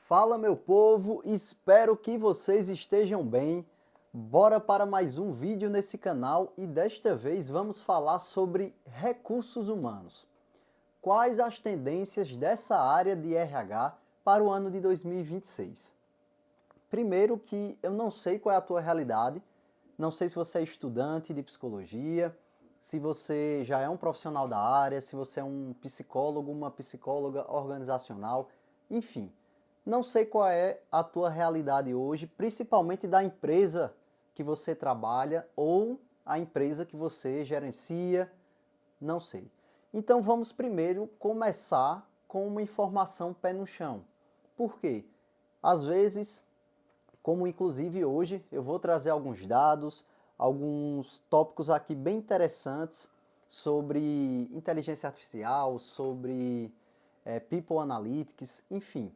Fala, meu povo, espero que vocês estejam bem. Bora para mais um vídeo nesse canal e desta vez vamos falar sobre recursos humanos. Quais as tendências dessa área de RH para o ano de 2026? Primeiro que eu não sei qual é a tua realidade, não sei se você é estudante de psicologia, se você já é um profissional da área, se você é um psicólogo, uma psicóloga organizacional, enfim. Não sei qual é a tua realidade hoje, principalmente da empresa que você trabalha ou a empresa que você gerencia, não sei. Então vamos primeiro começar com uma informação pé no chão. Por quê? Às vezes, como inclusive hoje, eu vou trazer alguns dados, alguns tópicos aqui bem interessantes sobre inteligência artificial, sobre People Analytics, enfim.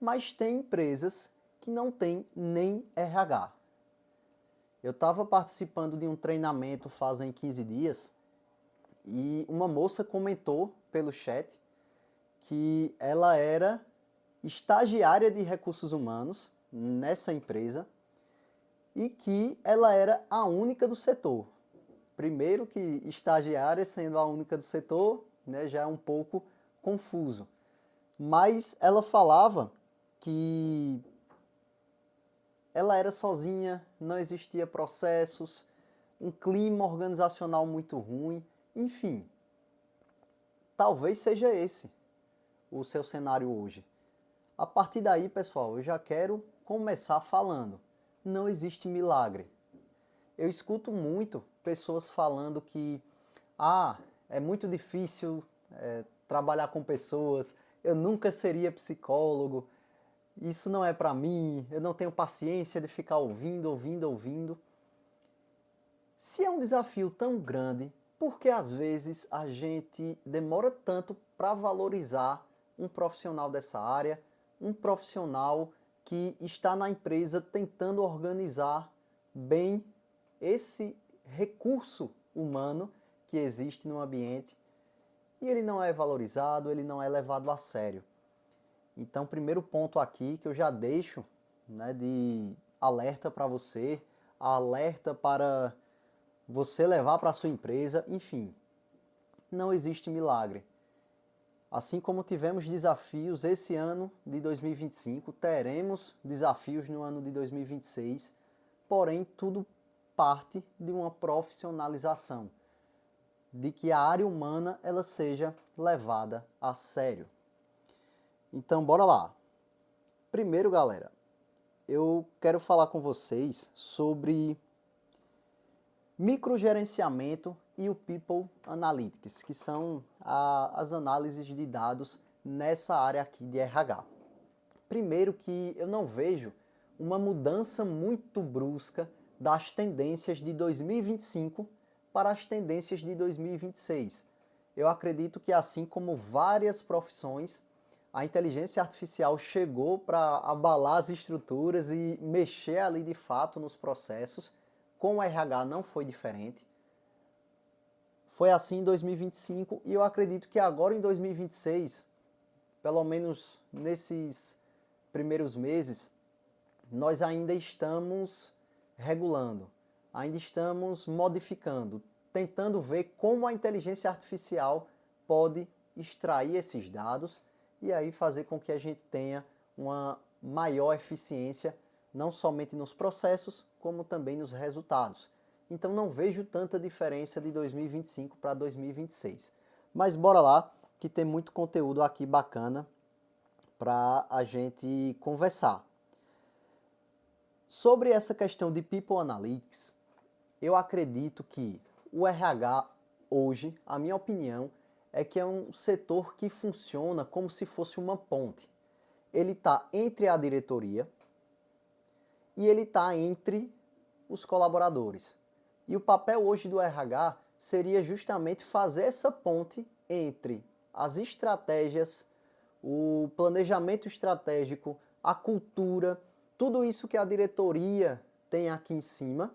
Mas tem empresas que não têm nem RH. Eu estava participando de um treinamento fazem 15 dias e uma moça comentou pelo chat que ela era estagiária de recursos humanos nessa empresa e que ela era a única do setor. Primeiro que estagiária sendo a única do setor, né, já é um pouco confuso. Mas ela falava que ela era sozinha, não existia processos, um clima organizacional muito ruim, enfim. Talvez seja esse o seu cenário hoje. A partir daí, pessoal, eu já quero começar falando. Não existe milagre. Eu escuto muito pessoas falando que é muito difícil trabalhar com pessoas, eu nunca seria psicólogo, isso não é para mim, eu não tenho paciência de ficar ouvindo. Se é um desafio tão grande, por que às vezes a gente demora tanto para valorizar um profissional dessa área, um profissional que está na empresa tentando organizar bem esse recurso humano que existe no ambiente e ele não é valorizado, ele não é levado a sério. Então, primeiro ponto aqui que eu já deixo, né, de alerta para você, alerta para você levar para a sua empresa, enfim, não existe milagre. Assim como tivemos desafios esse ano de 2025, teremos desafios no ano de 2026, porém tudo parte de uma profissionalização, de que a área humana ela seja levada a sério. Então, bora lá. Primeiro, galera, eu quero falar com vocês sobre microgerenciamento e o People Analytics, que são as análises de dados nessa área aqui de RH. Primeiro que eu não vejo uma mudança muito brusca das tendências de 2025 para as tendências de 2026. Eu acredito que assim como várias profissões, a inteligência artificial chegou para abalar as estruturas e mexer ali de fato nos processos. Com o RH não foi diferente. Foi assim em 2025 e eu acredito que agora em 2026, pelo menos nesses primeiros meses, nós ainda estamos regulando, ainda estamos modificando, tentando ver como a inteligência artificial pode extrair esses dados e aí fazer com que a gente tenha uma maior eficiência, não somente nos processos, como também nos resultados. Então não vejo tanta diferença de 2025 para 2026. Mas bora lá, que tem muito conteúdo aqui bacana para a gente conversar. Sobre essa questão de People Analytics, eu acredito que o RH hoje, a minha opinião, é que é um setor que funciona como se fosse uma ponte. Ele está entre a diretoria e ele está entre os colaboradores. E o papel hoje do RH seria justamente fazer essa ponte entre as estratégias, o planejamento estratégico, a cultura, tudo isso que a diretoria tem aqui em cima,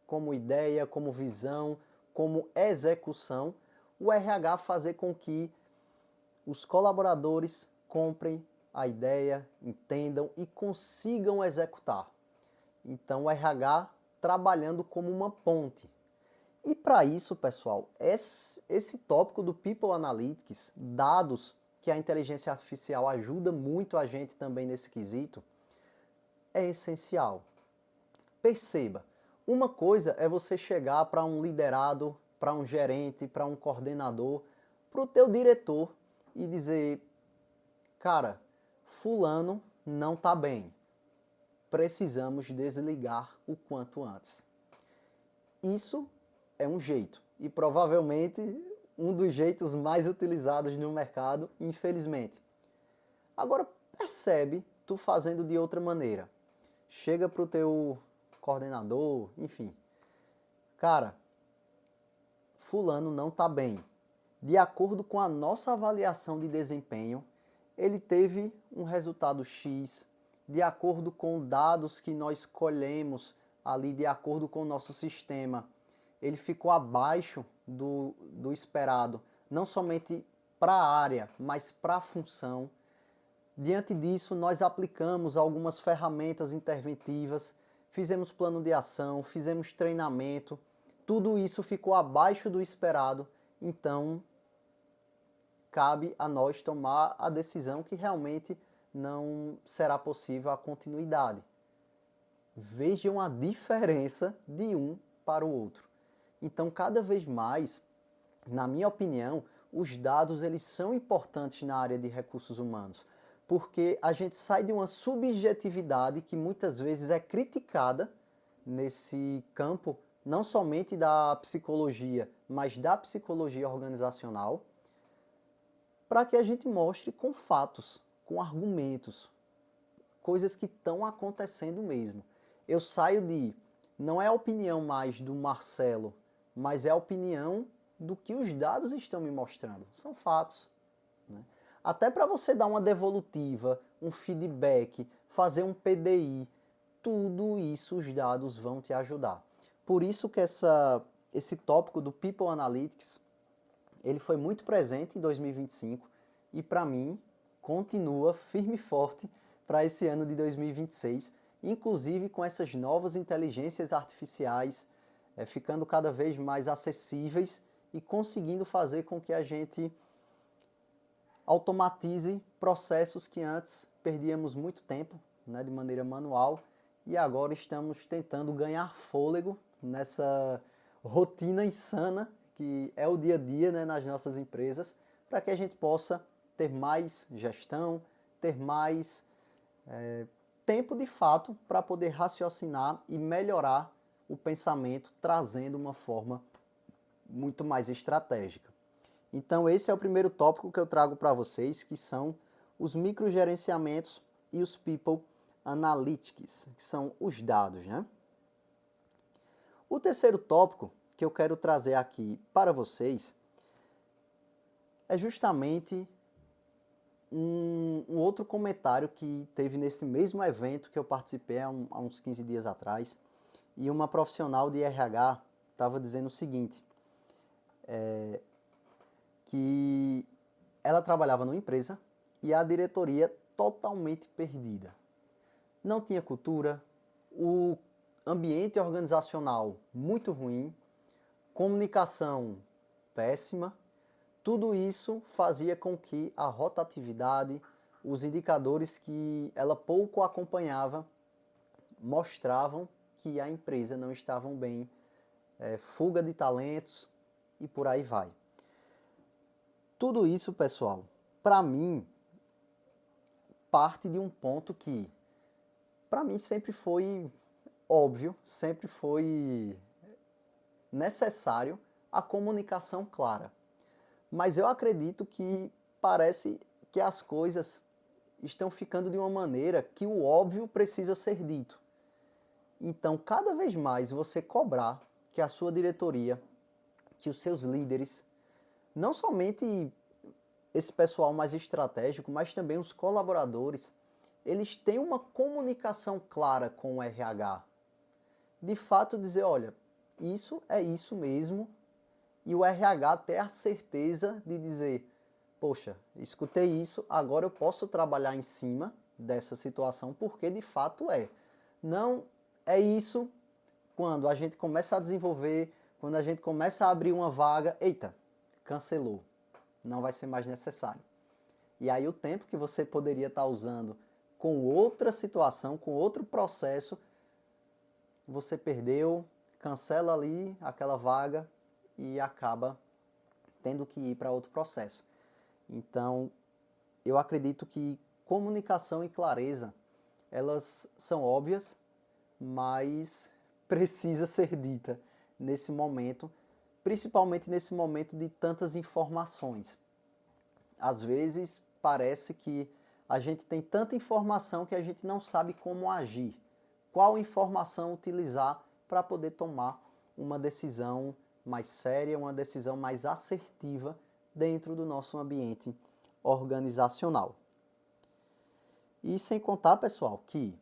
como ideia, como visão, como execução, o RH fazer com que os colaboradores comprem a ideia, entendam e consigam executar. Então, o RH trabalhando como uma ponte. E para isso, pessoal, esse tópico do People Analytics, dados, que a inteligência artificial ajuda muito a gente também nesse quesito, é essencial. Perceba, uma coisa é você chegar para um liderado, para um gerente, para um coordenador, para o teu diretor e dizer, cara, fulano não está bem, precisamos desligar o quanto antes. Isso é um jeito e provavelmente um dos jeitos mais utilizados no mercado, infelizmente. Agora percebe tu fazendo de outra maneira. Chega pro teu coordenador, enfim. Cara, fulano não está bem. De acordo com a nossa avaliação de desempenho, ele teve um resultado X, de acordo com dados que nós colhemos ali, de acordo com o nosso sistema, ele ficou abaixo do esperado, não somente para a área, mas para a função. Diante disso, nós aplicamos algumas ferramentas interventivas, fizemos plano de ação, fizemos treinamento, tudo isso ficou abaixo do esperado, então cabe a nós tomar a decisão que realmente não será possível a continuidade. Vejam a diferença de um para o outro. Então, cada vez mais, na minha opinião, os dados eles são importantes na área de recursos humanos, porque a gente sai de uma subjetividade que muitas vezes é criticada nesse campo, não somente da psicologia, mas da psicologia organizacional, para que a gente mostre com fatos, com argumentos, coisas que estão acontecendo mesmo. Eu saio de, não é a opinião mais do Marcelo, mas é a opinião do que os dados estão me mostrando. São fatos. Né? Até para você dar uma devolutiva, um feedback, fazer um PDI, tudo isso os dados vão te ajudar. Por isso que esse tópico do People Analytics, ele foi muito presente em 2025 e para mim continua firme e forte para esse ano de 2026, inclusive com essas novas inteligências artificiais ficando cada vez mais acessíveis e conseguindo fazer com que a gente automatize processos que antes perdíamos muito tempo, né, de maneira manual, e agora estamos tentando ganhar fôlego nessa rotina insana que é o dia a dia, né, nas nossas empresas, para que a gente possa ter mais gestão, ter mais tempo de fato para poder raciocinar e melhorar o pensamento, trazendo uma forma muito mais estratégica. Então esse é o primeiro tópico que eu trago para vocês, que são os microgerenciamentos e os People Analytics, que são os dados, né? O terceiro tópico que eu quero trazer aqui para vocês é justamente um outro comentário que teve nesse mesmo evento que eu participei há uns 15 dias atrás, e uma profissional de RH estava dizendo o seguinte, que ela trabalhava numa empresa e a diretoria totalmente perdida. Não tinha cultura, o ambiente organizacional muito ruim, comunicação péssima, tudo isso fazia com que a rotatividade, os indicadores que ela pouco acompanhava, mostravam que a empresa não estava bem, fuga de talentos e por aí vai. Tudo isso, pessoal, para mim, parte de um ponto que, para mim, sempre foi óbvio, sempre foi necessário a comunicação clara. Mas eu acredito que parece que as coisas estão ficando de uma maneira que o óbvio precisa ser dito. Então, cada vez mais você cobrar que a sua diretoria, que os seus líderes, não somente esse pessoal mais estratégico, mas também os colaboradores, eles têm uma comunicação clara com o RH. De fato dizer, olha, isso é isso mesmo, e o RH ter a certeza de dizer, poxa, escutei isso, agora eu posso trabalhar em cima dessa situação, porque de fato é. Não é isso quando a gente começa a desenvolver, quando a gente começa a abrir uma vaga, eita, cancelou, não vai ser mais necessário. E aí o tempo que você poderia estar usando com outra situação, com outro processo, você perdeu, cancela ali aquela vaga e acaba tendo que ir para outro processo. Então, eu acredito que comunicação e clareza, elas são óbvias, mas precisa ser dita nesse momento, principalmente nesse momento de tantas informações. Às vezes parece que a gente tem tanta informação que a gente não sabe como agir, qual informação utilizar para poder tomar uma decisão mais séria, uma decisão mais assertiva dentro do nosso ambiente organizacional. E sem contar, pessoal, que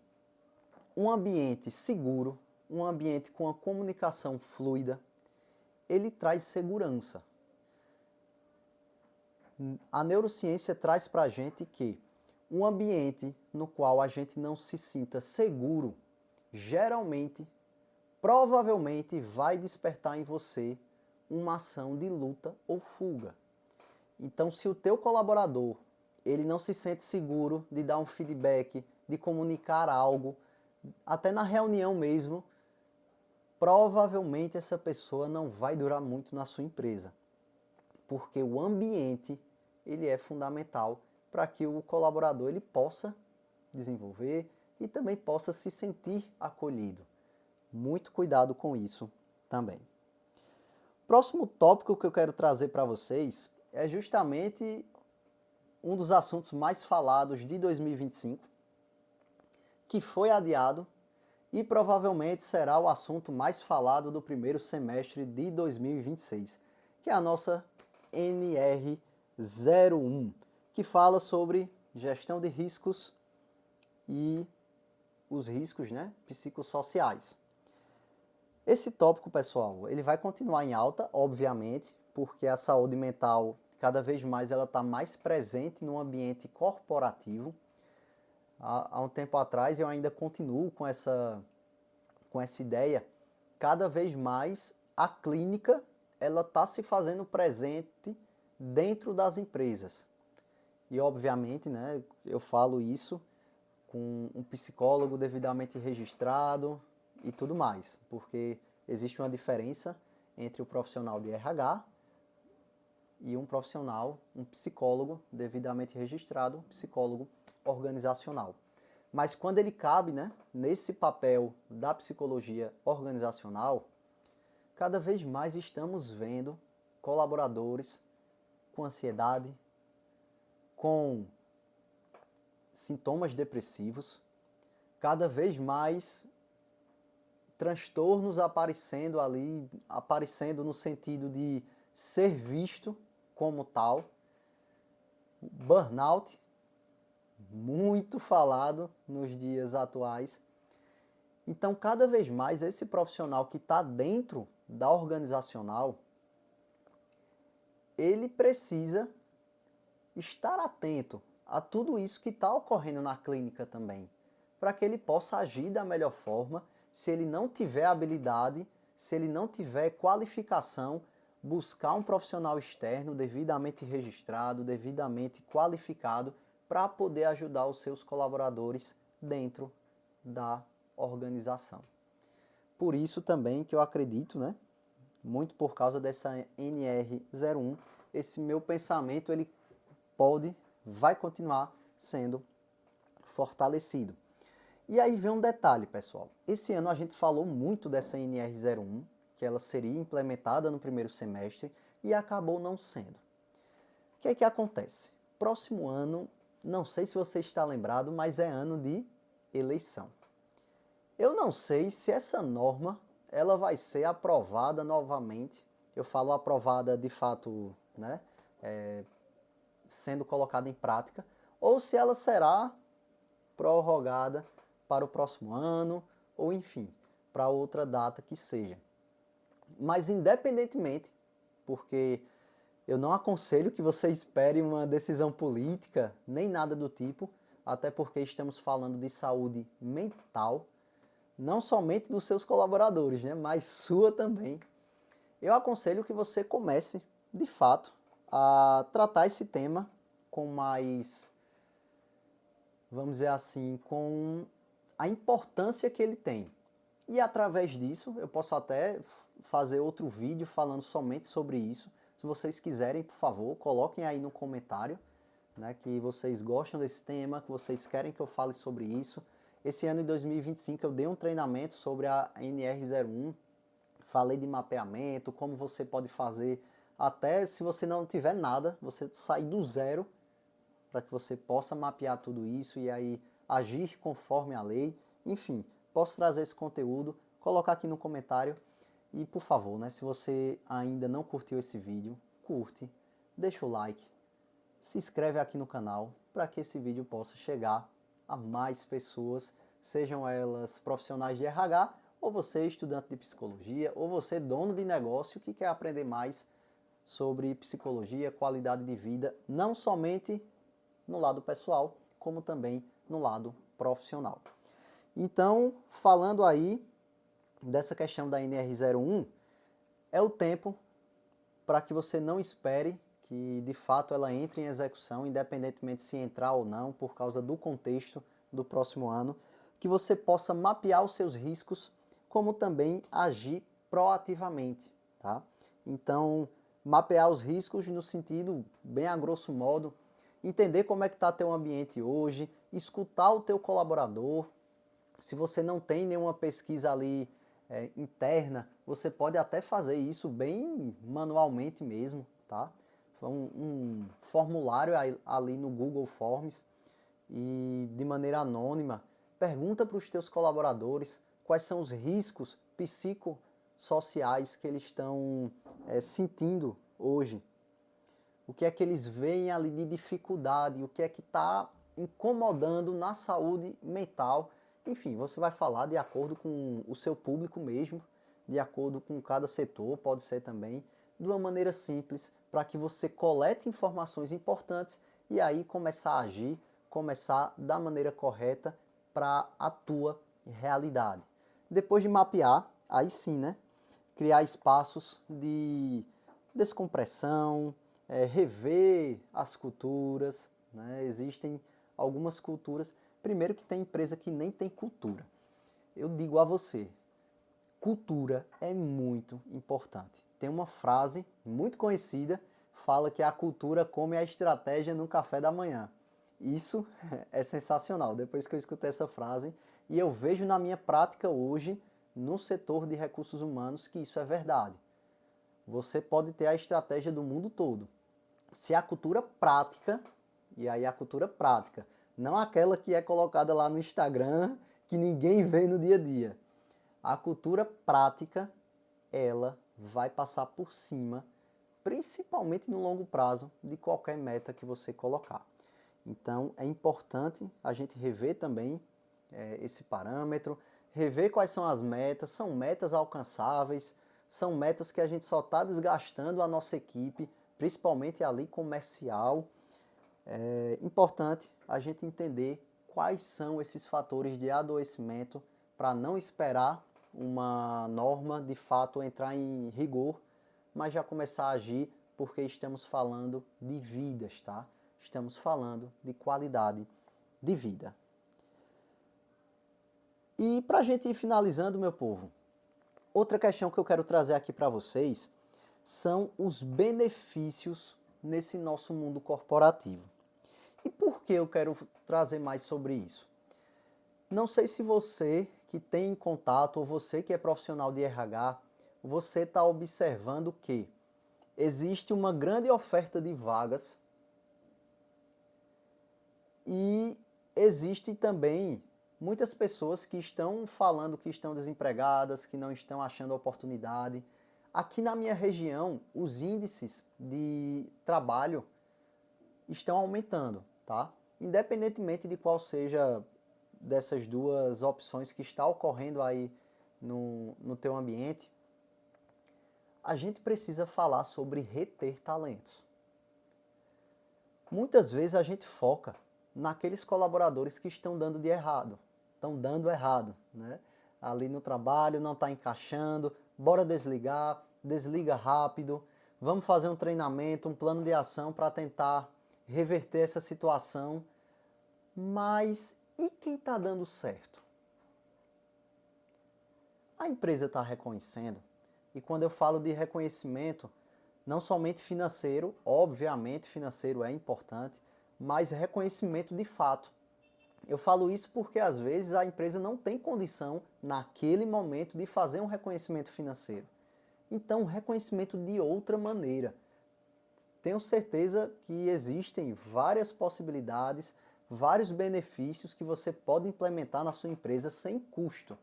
um ambiente seguro, um ambiente com a comunicação fluida, ele traz segurança. A neurociência traz para a gente que um ambiente no qual a gente não se sinta seguro, geralmente, provavelmente vai despertar em você uma ação de luta ou fuga. Então, se o teu colaborador ele não se sente seguro de dar um feedback, de comunicar algo, até na reunião mesmo, provavelmente essa pessoa não vai durar muito na sua empresa, porque o ambiente ele é fundamental para que o colaborador ele possa desenvolver e também possa se sentir acolhido. Muito cuidado com isso também. Próximo tópico que eu quero trazer para vocês é justamente um dos assuntos mais falados de 2025, que foi adiado e provavelmente será o assunto mais falado do primeiro semestre de 2026, que é a nossa NR01, que fala sobre gestão de riscos e os riscos, né, psicossociais. Esse tópico, pessoal, ele vai continuar em alta, obviamente, porque a saúde mental, cada vez mais, ela está mais presente no ambiente corporativo. Há um tempo atrás, eu ainda continuo com essa ideia, cada vez mais a clínica ela está se fazendo presente dentro das empresas. E, obviamente, né, eu falo isso com um psicólogo devidamente registrado e tudo mais, porque existe uma diferença entre o profissional de RH e um profissional, um psicólogo devidamente registrado, psicólogo organizacional. Mas quando ele cabe, né, nesse papel da psicologia organizacional, cada vez mais estamos vendo colaboradores com ansiedade, com sintomas depressivos, cada vez mais transtornos aparecendo ali, aparecendo no sentido de ser visto como tal, burnout, muito falado nos dias atuais. Então, cada vez mais, esse profissional que está dentro da organizacional, ele precisa estar atento a tudo isso que está ocorrendo na clínica também, para que ele possa agir da melhor forma. Se ele não tiver habilidade, se ele não tiver qualificação, buscar um profissional externo devidamente registrado, devidamente qualificado, para poder ajudar os seus colaboradores dentro da organização. Por isso também que eu acredito, né, muito por causa dessa NR01, esse meu pensamento ele vai continuar sendo fortalecido. E aí vem um detalhe, pessoal. Esse ano a gente falou muito dessa NR01, que ela seria implementada no primeiro semestre e acabou não sendo. O que é que acontece? Próximo ano, não sei se você está lembrado, mas é ano de eleição. Eu não sei se essa norma ela vai ser aprovada novamente. Eu falo aprovada de fato, né, sendo colocada em prática, ou se ela será prorrogada para o próximo ano, ou enfim, para outra data que seja. Mas independentemente, porque Eu não aconselho que você espere uma decisão política, nem nada do tipo, até porque estamos falando de saúde mental, não somente dos seus colaboradores, né, mas sua também. Eu aconselho que você comece, de fato, a tratar esse tema com mais, vamos dizer assim, com a importância que ele tem. E através disso, eu posso até fazer outro vídeo falando somente sobre isso. Se vocês quiserem, por favor, coloquem aí no comentário, né, que vocês gostam desse tema, que vocês querem que eu fale sobre isso. Esse ano de 2025 eu dei um treinamento sobre a NR01, falei de mapeamento, como você pode fazer, até se você não tiver nada, você sair do zero, para que você possa mapear tudo isso e aí agir conforme a lei. Enfim, posso trazer esse conteúdo, colocar aqui no comentário. E por favor, né, se você ainda não curtiu esse vídeo, curte, deixa o like, se inscreve aqui no canal para que esse vídeo possa chegar a mais pessoas, sejam elas profissionais de RH, ou você estudante de psicologia, ou você dono de negócio que quer aprender mais sobre psicologia, qualidade de vida, não somente no lado pessoal, como também no lado profissional. Então, falando aí dessa questão da NR01, é o tempo para que você não espere que de fato ela entre em execução, independentemente se entrar ou não, por causa do contexto do próximo ano, que você possa mapear os seus riscos, como também agir proativamente, tá? Então, mapear os riscos no sentido, bem a grosso modo, entender como é que está teu ambiente hoje, escutar o teu colaborador. Se você não tem nenhuma pesquisa ali interna, você pode até fazer isso bem manualmente mesmo, tá? Um formulário ali no Google Forms e de maneira anônima, pergunta para os teus colaboradores quais são os riscos psicossociais que eles estão sentindo hoje. O que é que eles veem ali de dificuldade, o que é que está incomodando na saúde mental. Enfim, você vai falar de acordo com o seu público mesmo, de acordo com cada setor, pode ser também, de uma maneira simples, para que você colete informações importantes e aí começar a agir, começar da maneira correta para a tua realidade. Depois de mapear, aí sim, né? Criar espaços de descompressão, rever as culturas, né? Existem algumas culturas. Primeiro que tem empresa que nem tem cultura. Eu digo a você, cultura é muito importante. Tem uma frase muito conhecida, fala que a cultura come a estratégia no café da manhã. Isso é sensacional. Depois que eu escutei essa frase, e eu vejo na minha prática hoje, no setor de recursos humanos, que isso é verdade. Você pode ter a estratégia do mundo todo. Se a cultura prática, e aí a cultura prática, não aquela que é colocada lá no Instagram, que ninguém vê no dia a dia. A cultura prática, ela vai passar por cima, principalmente no longo prazo, de qualquer meta que você colocar. Então é importante a gente rever também esse parâmetro, rever quais são as metas, são metas alcançáveis, são metas que a gente só está desgastando a nossa equipe, principalmente ali comercial. É importante a gente entender quais são esses fatores de adoecimento para não esperar uma norma de fato entrar em rigor, mas já começar a agir, porque estamos falando de vidas, tá? Estamos falando de qualidade de vida. E para a gente ir finalizando, meu povo, outra questão que eu quero trazer aqui para vocês são os benefícios nesse nosso mundo corporativo. E por que eu quero trazer mais sobre isso? Não sei se você que tem contato ou você que é profissional de RH, você está observando que existe uma grande oferta de vagas e existe também muitas pessoas que estão falando que estão desempregadas, que não estão achando oportunidade. Aqui na minha região, os índices de trabalho estão aumentando, tá? Independentemente de qual seja dessas duas opções que está ocorrendo aí no teu ambiente, a gente precisa falar sobre reter talentos. Muitas vezes a gente foca naqueles colaboradores que estão dando errado, né? Ali no trabalho, não está encaixando, bora desligar, desliga rápido, vamos fazer um treinamento, um plano de ação para tentar reverter essa situação. Mas e quem está dando certo? A empresa está reconhecendo, e quando eu falo de reconhecimento, não somente financeiro, obviamente financeiro é importante, mas reconhecimento de fato. Eu falo isso porque às vezes a empresa não tem condição, naquele momento, de fazer um reconhecimento financeiro. Então, reconhecimento de outra maneira. Tenho certeza que existem várias possibilidades, vários benefícios que você pode implementar na sua empresa sem custo.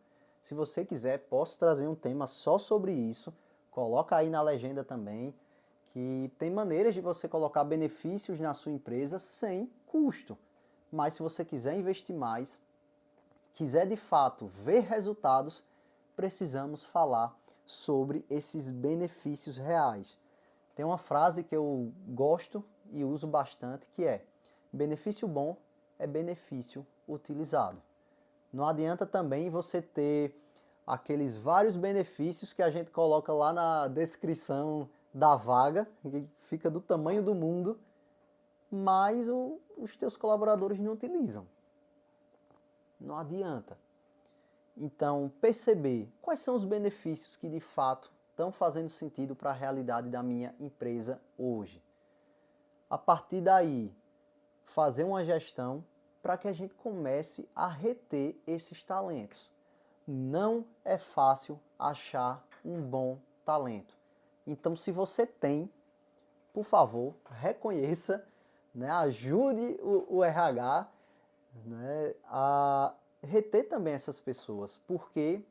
Se você quiser, posso trazer um tema só sobre isso. Coloca aí na legenda também, que tem maneiras de você colocar benefícios na sua empresa sem custo. Mas se você quiser investir mais, quiser de fato ver resultados, precisamos falar sobre esses benefícios reais. Tem uma frase que eu gosto e uso bastante, que é: benefício bom é benefício utilizado. Não adianta também você ter aqueles vários benefícios que a gente coloca lá na descrição da vaga, que fica do tamanho do mundo, mas os teus colaboradores não utilizam. Não adianta. Então, perceber quais são os benefícios que de fato estão fazendo sentido para a realidade da minha empresa hoje. A partir daí, fazer uma gestão para que a gente comece a reter esses talentos. Não é fácil achar um bom talento. Então, se você tem, por favor, reconheça, né, ajude o RH, né, a reter também essas pessoas, porque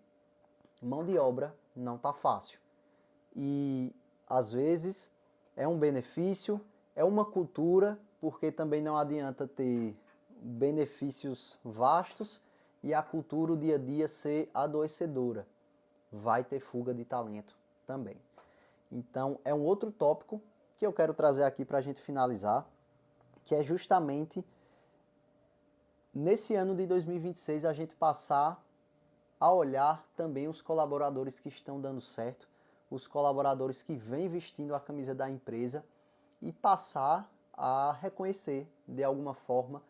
mão de obra não está fácil. E às vezes é um benefício, é uma cultura, porque também não adianta ter benefícios vastos e a cultura, o dia a dia, ser adoecedora. Vai ter fuga de talento também. Então é um outro tópico que eu quero trazer aqui para a gente finalizar, que é justamente nesse ano de 2026 a gente passar a olhar também os colaboradores que estão dando certo, os colaboradores que vêm vestindo a camisa da empresa e passar a reconhecer de alguma forma,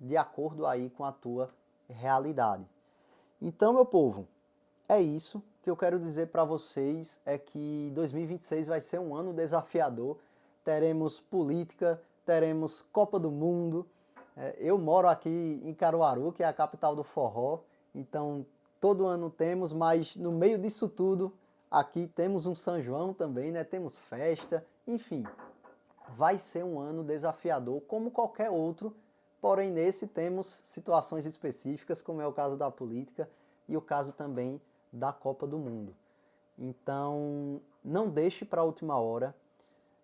de acordo aí com a tua realidade. Então, meu povo, é isso que eu quero dizer para vocês, é que 2026 vai ser um ano desafiador. Teremos política, teremos Copa do Mundo. Eu moro aqui em Caruaru, que é a capital do forró, então todo ano temos, mas no meio disso tudo, aqui temos um São João também, né? Temos festa, enfim. Vai ser um ano desafiador como qualquer outro, porém nesse temos situações específicas, como é o caso da política e o caso também da Copa do Mundo. Então, não deixe para a última hora,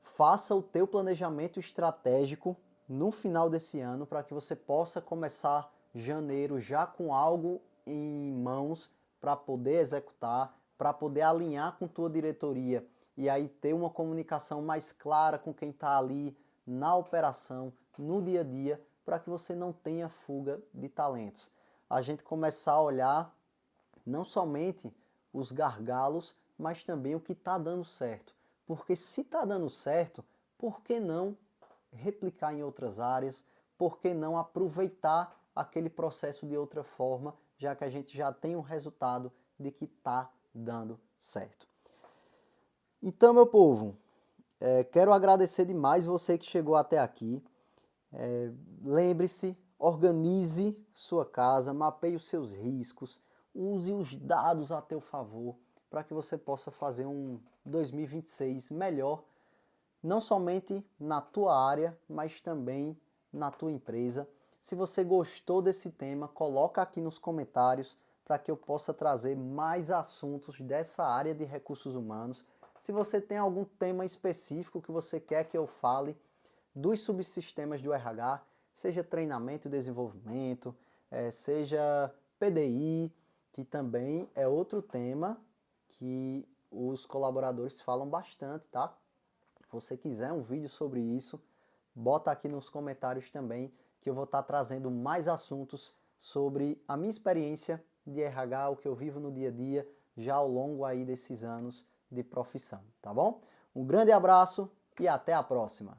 faça o teu planejamento estratégico no final desse ano para que você possa começar janeiro já com algo em mãos para poder executar, para poder alinhar com tua diretoria e aí ter uma comunicação mais clara com quem está ali na operação, no dia a dia, para que você não tenha fuga de talentos. A gente começar a olhar não somente os gargalos, mas também o que está dando certo. Porque se está dando certo, por que não replicar em outras áreas? Por que não aproveitar aquele processo de outra forma, já que a gente já tem um resultado de que está dando certo? Então, meu povo, quero agradecer demais você que chegou até aqui. Lembre-se, organize sua casa, mapeie os seus riscos, use os dados a teu favor para que você possa fazer um 2026 melhor, não somente na tua área, mas também na tua empresa. Se você gostou desse tema, coloca aqui nos comentários para que eu possa trazer mais assuntos dessa área de recursos humanos. Se você tem algum tema específico que você quer que eu fale dos subsistemas do RH, seja treinamento e desenvolvimento, seja PDI, que também é outro tema que os colaboradores falam bastante, tá? Se você quiser um vídeo sobre isso, bota aqui nos comentários também, que eu vou estar trazendo mais assuntos sobre a minha experiência de RH, o que eu vivo no dia a dia, já ao longo aí desses anos de profissão, tá bom? Um grande abraço e até a próxima!